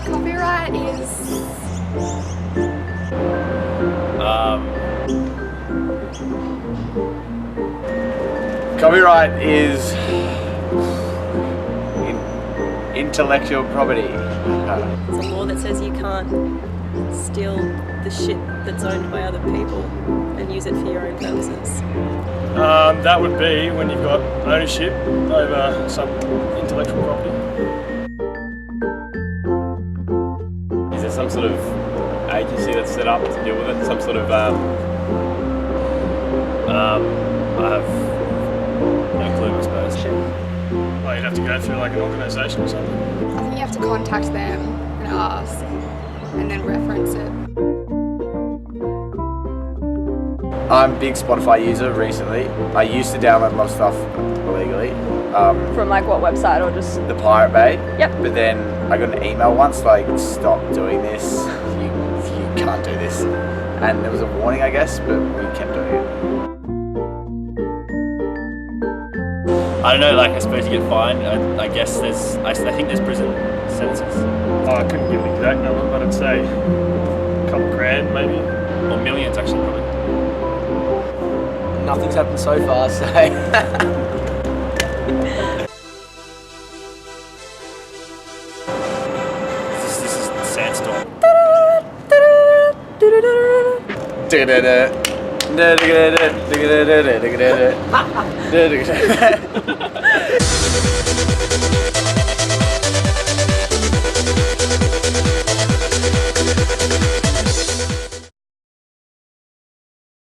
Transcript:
Copyright is... Copyright is intellectual property. It's a law that says you can't steal the shit that's owned by other people and use it for your own purposes. That would be when you've got ownership over some intellectual property. Is there some sort of agency that's set up to deal with it? Some sort of I have no clue, I suppose. Well, you'd have to go through like an organisation or something. I think you have to contact them and ask, and then reference it. I'm a big Spotify user recently. I used to download a lot of stuff illegally. From like what website or just? The Pirate Bay. Yep. But then I got an email once like, stop doing this. You can't do this. And there was a warning, I guess, but we kept doing it. I don't know, like I suppose you get fined. I guess I think there's prison sentences. Oh, I couldn't give an exact number, but I'd say a couple grand maybe. Or millions actually, probably. Nothing's happened so far, so... This is Sandstorm.